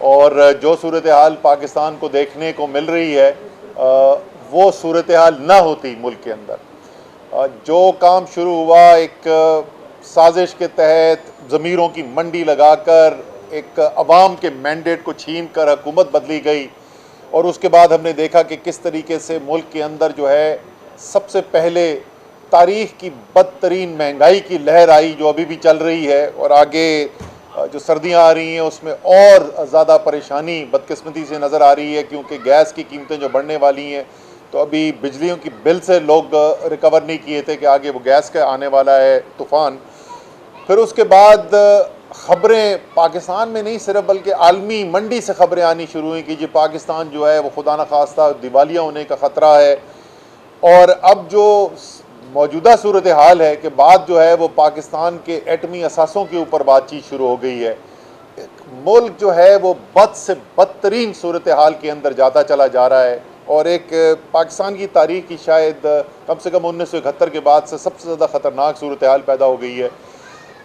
और जो सूरत हाल पाकिस्तान को देखने को मिल रही है वो सूरत हाल ना होती मुल्क के अंदर। जो काम शुरू हुआ एक साजिश के तहत ज़मीरों की मंडी लगाकर एक अवाम के मैंडेट को छीन कर हुकूमत बदली गई, और उसके बाद हमने देखा कि किस तरीके से मुल्क के अंदर जो है सबसे पहले तारीख़ की बदतरीन महंगाई की लहर आई जो अभी भी चल रही है, और आगे जो सर्दियां आ रही हैं उसमें और ज़्यादा परेशानी बदकिस्मती से नज़र आ रही है, क्योंकि गैस की कीमतें जो बढ़ने वाली हैं, तो अभी बिजलियों की बिल से लोग रिकवर नहीं किए थे कि आगे वो गैस का आने वाला है तूफ़ान। फिर उसके बाद ख़बरें पाकिस्तान में नहीं सिर्फ बल्कि आलमी मंडी से ख़बरें आनी शुरू हुई कि जी पाकिस्तान जो है वो खुदा न खास्ता दिवालिया होने का ख़तरा है। और अब जो मौजूदा सूरत हाल है कि बात जो है वो पाकिस्तान के एटमी असासों के ऊपर बातचीत शुरू हो गई है। मुल्क जो है वो बद से बदतरीन सूरत हाल के अंदर जाता चला जा रहा है, और एक पाकिस्तान की तारीख़ की शायद कम से कम 1971 के बाद से सबसे ज़्यादा ख़तरनाक सूरत हाल पैदा हो गई है।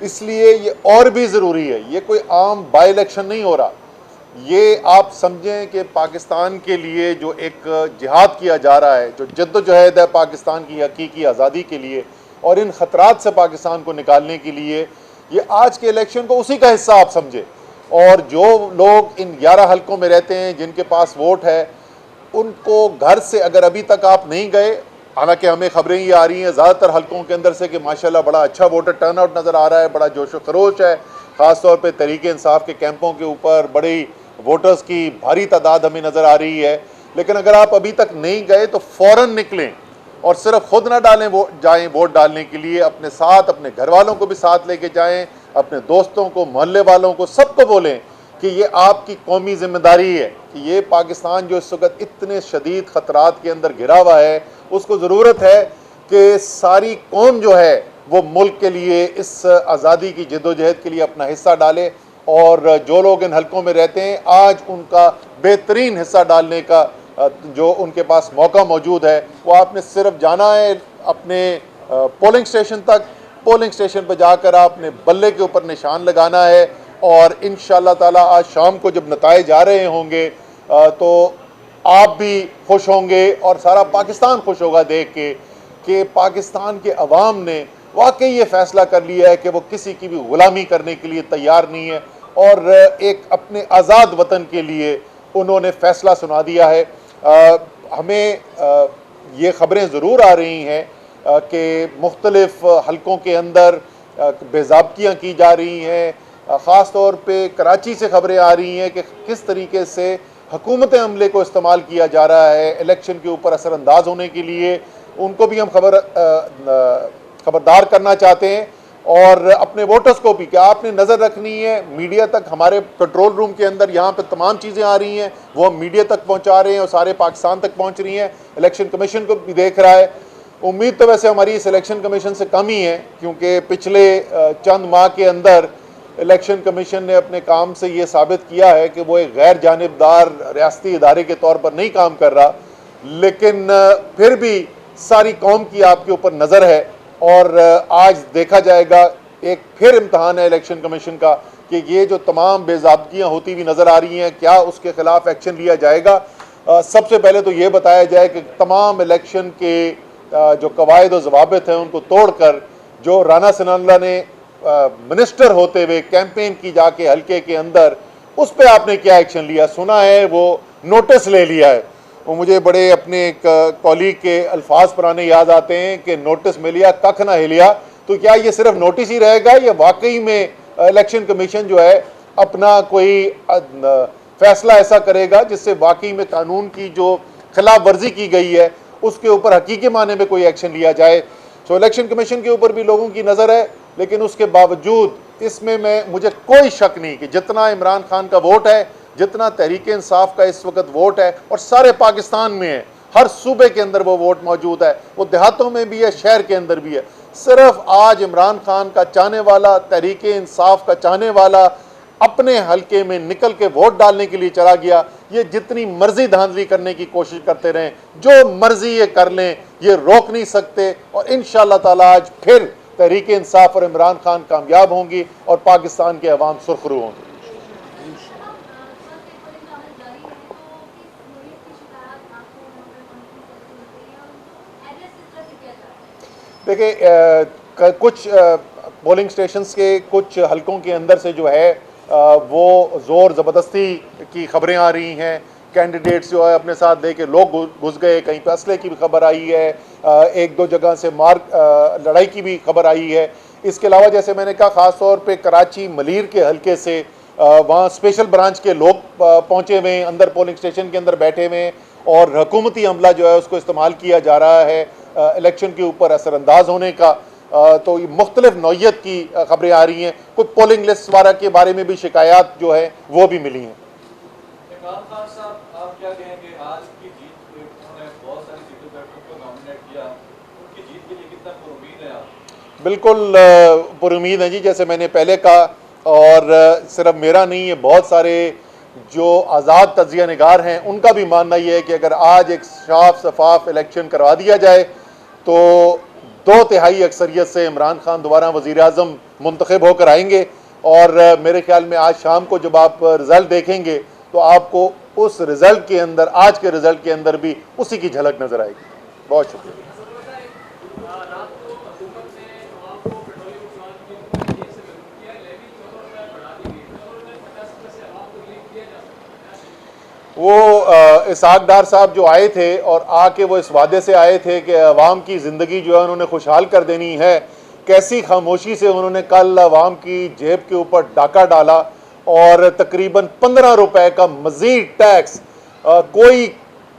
इसलिए ये और भी ज़रूरी है, ये कोई आम बाई इलेक्शन नहीं हो रहा, ये आप समझें कि पाकिस्तान के लिए जो एक जिहाद किया जा रहा है, जो जद्दोजहद है पाकिस्तान की हकीकी आज़ादी के लिए और इन ख़तरात से पाकिस्तान को निकालने के लिए, ये आज के इलेक्शन को उसी का हिस्सा आप समझें। और जो लोग इन 11 हलकों में रहते हैं जिनके पास वोट है, उनको घर से अगर अभी तक आप नहीं गए, हालांकि हमें खबरें ये आ रही हैं ज़्यादातर हलकों के अंदर से कि माशाल्लाह बड़ा अच्छा वोटर टर्नआउट नज़र आ रहा है, बड़ा जोश व खरोश है, ख़ास तौर पे तहरीक इंसाफ के कैंपों के ऊपर बड़ी वोटर्स की भारी तादाद हमें नज़र आ रही है। लेकिन अगर आप अभी तक नहीं गए तो फ़ौरन निकलें और सिर्फ खुद ना डालें जाएँ वोट डालने के लिए, अपने साथ अपने घर वालों को भी साथ लेके जाएँ, अपने दोस्तों को, मोहल्ले वालों को, सबको बोलें कि ये आपकी कौमी ज़िम्मेदारी है कि ये पाकिस्तान जो इस वक्त इतने शदीद ख़तरात के अंदर घिरा हुआ है, उसको ज़रूरत है कि सारी कौम जो है वो मुल्क के लिए इस आज़ादी की जद्दोजहद के लिए अपना हिस्सा डाले। और जो लोग इन हलकों में रहते हैं आज उनका बेहतरीन हिस्सा डालने का जो उनके पास मौका मौजूद है, वो आपने सिर्फ जाना है अपने पोलिंग स्टेशन तक। पोलिंग स्टेशन पर जाकर आपने बल्ले के ऊपर निशान लगाना है, और इंशाअल्लाह ताला आज शाम को जब नताइज आ रहे होंगे तो आप भी खुश होंगे और सारा पाकिस्तान खुश होगा देख के कि पाकिस्तान के अवाम ने वाकई ये फ़ैसला कर लिया है कि वो किसी की भी ग़ुलामी करने के लिए तैयार नहीं है, और एक अपने आज़ाद वतन के लिए उन्होंने फ़ैसला सुना दिया है। हमें ये ख़बरें ज़रूर आ रही हैं कि मुख्तलिफ़ हलकों के अंदर बेज़ाब्तियाँ की जा रही हैं, ख़ास तौर पे कराची से ख़बरें आ रही हैं कि किस तरीके से हुकूमत अमले को इस्तेमाल किया जा रहा है इलेक्शन के ऊपर असरअंदाज होने के लिए। उनको भी हम खबरदार करना चाहते हैं, और अपने वोटर्स को भी कि आपने नज़र रखनी है। मीडिया तक हमारे कंट्रोल रूम के अंदर यहाँ पे तमाम चीज़ें आ रही हैं, वो हम मीडिया तक पहुँचा रहे हैं और सारे पाकिस्तान तक पहुँच रही हैं। इलेक्शन कमीशन को भी देख रहा है। उम्मीद तो वैसे हमारी इस इलेक्शन कमीशन से कम ही है, क्योंकि पिछले चंद माह के अंदर इलेक्शन कमीशन ने अपने काम से ये साबित किया है कि वो एक गैर जानिबदार रियासती इदारे के तौर पर नहीं काम कर रहा। लेकिन फिर भी सारी कौम की आपके ऊपर नज़र है, और आज देखा जाएगा एक फिर इम्तहान है इलेक्शन कमीशन का कि ये जो तमाम बेज़ाब्तियाँ होती हुई नज़र आ रही हैं, क्या उसके ख़िलाफ़ एक्शन लिया जाएगा। सबसे पहले तो ये बताया जाए कि तमाम इलेक्शन के जो कवायद व ज़वाबित हैं उनको तोड़कर जो राना सनाउल्लाह ने मिनिस्टर होते हुए कैंपेन की जाके हल्के के अंदर, उस पर आपने क्या एक्शन लिया। सुना है वो नोटिस ले लिया है, वो मुझे बड़े अपने एक कॉलीग के अल्फाज पुराने याद आते हैं कि नोटिस मिल लिया कख ना हिलिया। तो क्या ये सिर्फ नोटिस ही रहेगा या वाकई में इलेक्शन कमीशन जो है अपना कोई फैसला ऐसा करेगा जिससे वाकई में कानून की जो खिलाफ वर्जी की गई है उसके ऊपर हकीकी माने में कोई एक्शन लिया जाए। तो इलेक्शन कमीशन के ऊपर भी लोगों की नज़र है, लेकिन उसके बावजूद इसमें मुझे कोई शक नहीं कि जितना इमरान खान का वोट है, जितना तहरीक इंसाफ का इस वक्त वोट है, और सारे पाकिस्तान में है, हर सूबे के अंदर वो वोट मौजूद है, वो देहातों में भी है, शहर के अंदर भी है। सिर्फ आज इमरान खान का चाहने वाला, तहरीक इंसाफ का चाहने वाला अपने हलके में निकल के वोट डालने के लिए चला गया। ये जितनी मर्जी धांधली करने की कोशिश करते रहें, जो मर्जी ये कर लें, ये रोक नहीं सकते। और इंशाअल्लाह ताला आज फिर तहरीक इंसाफ और इमरान खान कामयाब होंगी और पाकिस्तान के अवाम सुरखरू होंगे। देखिए कुछ पोलिंग स्टेशंस के कुछ हलकों के अंदर से जो है वो ज़ोर ज़बरदस्ती की खबरें आ रही हैं। कैंडिडेट्स जो है अपने साथ लेके लोग घुस गए, कहीं पे असले की भी खबर आई है, एक दो जगह से लड़ाई की भी खबर आई है। इसके अलावा जैसे मैंने कहा, ख़ास तौर पे कराची मलीर के हलके से वहाँ स्पेशल ब्रांच के लोग पहुँचे हुए हैं, अंदर पोलिंग स्टेशन के अंदर बैठे हुए हैं, और हुकूमती अमला जो है उसको इस्तेमाल किया जा रहा है इलेक्शन के ऊपर असरअंदाज होने का। तो ये मुख्तलिफ नौइयत की खबरें आ रही हैं। कुछ पोलिंग लिस्ट वाला के बारे में भी शिकायत जो है वो भी मिली हैं। आप क्या कहेंगे, आज की जीत उन्होंने बहुत सारी सीटों पर को नॉमिनेट किया, उनकी जीत के लिए कितना पुरुमीद है आप? बिल्कुल पुरुमीद है जी, जैसे मैंने पहले कहा, और सिर्फ मेरा नहीं है, बहुत सारे जो आज़ाद तजिया निगार हैं उनका भी मानना ये है कि अगर आज एक साफ शफाफ इलेक्शन करवा दिया जाए तो 2/3 अक्सरियत से इमरान खान दोबारा वज़ीर आज़म मुंतखब होकर आएंगे। और मेरे ख्याल में आज शाम को जब आप रिज़ल्ट देखेंगे तो आपको उस रिज़ल्ट के अंदर, आज के रिज़ल्ट के अंदर भी उसी की झलक नज़र आएगी। बहुत शुक्रिया। वो इसहाक डार साहब जो आए थे और आके वो इस वादे से आए थे कि अवाम की ज़िंदगी जो है उन्होंने खुशहाल कर देनी है, कैसी खामोशी से उन्होंने कल अवाम की जेब के ऊपर डाका डाला और तकरीबन 15 रुपए का मज़ीद टैक्स, कोई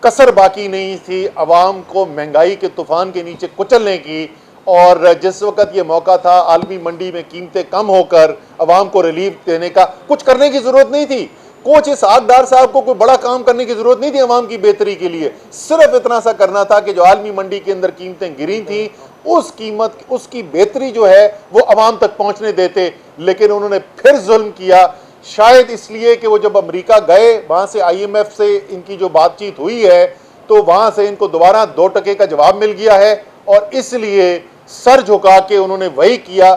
कसर बाकी नहीं थी अवाम को महंगाई के तूफ़ान के नीचे कुचलने की। और जिस वक़्त ये मौका था आलमी मंडी में कीमतें कम होकर अवाम को रिलीफ देने का, कुछ करने की ज़रूरत नहीं थी। कोच इसहाक डार साहब को कोई बड़ा काम करने की जरूरत नहीं थी अवाम की बेहतरी के लिए, सिर्फ इतना सा करना था कि जो आलमी मंडी के अंदर कीमतें गिरी थी उस कीमत, उसकी बेहतरी जो है वो अवाम तक पहुंचने देते। लेकिन उन्होंने फिर जुल्म किया, शायद इसलिए कि वो जब अमेरिका गए, वहां से IMF से इनकी जो बातचीत हुई है तो वहां से इनको दोबारा 2 टके का जवाब मिल गया है, और इसलिए सर झुका के उन्होंने वही किया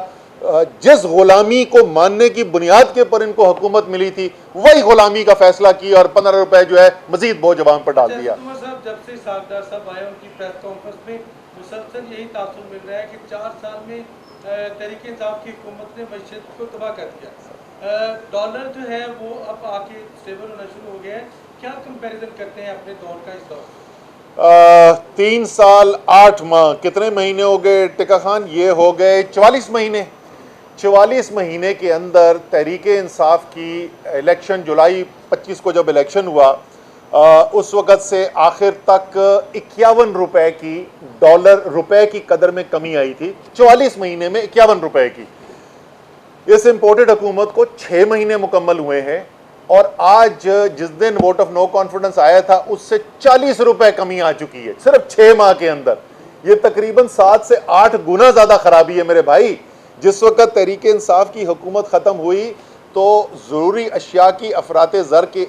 जिस गुलामी को मानने की बुनियाद के ऊपर इनको हुकूमत मिली थी, वही गुलामी का फैसला किया और 15 रुपए जो है मजीद बोझ अवाम पर डाल दिया। जब से इसहाक डार साहब आए उनकी प्रेस कॉन्फ्रेंस में मुसलसल यही तासुर मिल रहा है कि 4 साल में तहरीक इंसाफ की हुकूमत ने मईशत को तबाह कर दिया। डॉलर जो है वो अब आके स्टेबल होना शुरू हो गया है। क्या कंपेरिजन करते हैं अपने दौर का इस दौर? 3 साल 8 माह, कितने महीने हो गए टिका खान? ये हो गए 44 महीने। 44 महीने के अंदर तहरीक इंसाफ की इलेक्शन, जुलाई 25 को जब इलेक्शन हुआ, उस वक़्त से आखिर तक 51 रुपए की, डॉलर रुपए की कदर में कमी आई थी। 44 महीने में 51 रुपए की। इस इम्पोर्टेड हुकूमत को 6 महीने मुकम्मल हुए हैं, और आज जिस दिन वोट ऑफ नो कॉन्फिडेंस आया था उससे 40 रुपए कमी आ चुकी है सिर्फ 6 माह के अंदर। ये तकरीबन 7 से 8 गुना ज़्यादा खराबी है मेरे भाई। जिस वक्त तहरीक इंसाफ की हुकूमत ख़त्म हुई तो ज़रूरी अशिया की अफराते ज़र की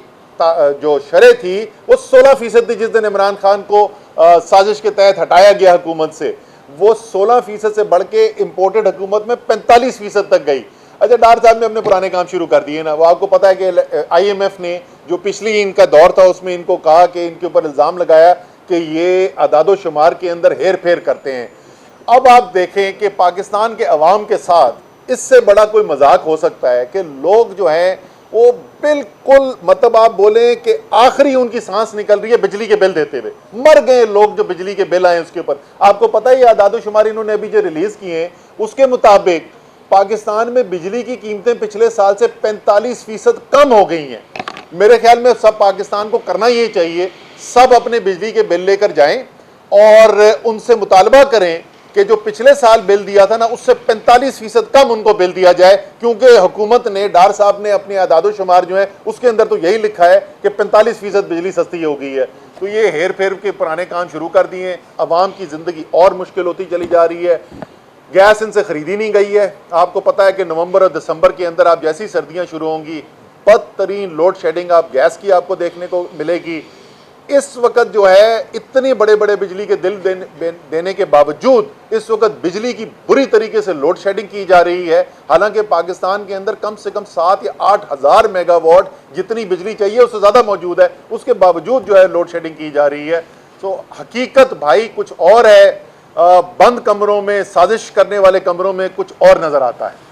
जो शरह थी वो 16% थी। जिस दिन इमरान खान को साजिश के तहत हटाया गया हुकूमत से, वो 16% से बढ़ के इम्पोर्टेड हुकूमत में 45% तक गई। अच्छा, डार साहब ने अपने पुराने काम शुरू कर दिए ना। वो आपको पता है कि IMF ने जो पिछली इनका दौर था उसमें इनको कहा कि इनके ऊपर इल्ज़ाम लगाया कि ये अदादो शुमार के अंदर हेर फेर करते हैं। अब आप देखें कि पाकिस्तान के अवाम के साथ इससे बड़ा कोई मजाक हो सकता है कि लोग जो हैं वो बिल्कुल, मतलब आप बोलें कि आखिरी उनकी सांस निकल रही है बिजली के बिल देते हुए, मर गए लोग जो बिजली के बिल आए उसके ऊपर। आपको पता है ये आदादो शुमार इन्होंने अभी जो रिलीज किए हैं उसके मुताबिक पाकिस्तान में बिजली की कीमतें पिछले साल से 45% कम हो गई हैं। मेरे ख्याल में सब पाकिस्तान को करना ये चाहिए, सब अपने बिजली के बिल लेकर जाएं और उनसे मुतालबा करें कि जो पिछले साल बिल दिया था ना उससे 45% कम उनको बिल दिया जाए, क्योंकि हुकूमत ने, डार साहब ने अपने आदादो शुमार जो है उसके अंदर तो यही लिखा है कि 45% बिजली सस्ती हो गई है। तो ये हेर फेर के पुराने काम शुरू कर दिए, अवाम की ज़िंदगी और मुश्किल होती चली जा रही है। गैस इनसे ख़रीदी नहीं गई है। आपको पता है कि नवंबर और दिसंबर के अंदर आप जैसी सर्दियाँ शुरू होंगी, बदतरीन लोड शेडिंग आप गैस की आपको देखने को मिलेगी। इस वक्त जो है इतने बड़े बड़े बिजली के बिल देने के बावजूद इस वक्त बिजली की बुरी तरीके से लोड शेडिंग की जा रही है। हालांकि पाकिस्तान के अंदर कम से कम 7 या 8 हज़ार मेगावाट जितनी बिजली चाहिए उससे ज़्यादा मौजूद है, उसके बावजूद जो है लोड शेडिंग की जा रही है। तो हकीकत भाई कुछ और है। बंद कमरों में, साजिश करने वाले कमरों में कुछ और नज़र आता है।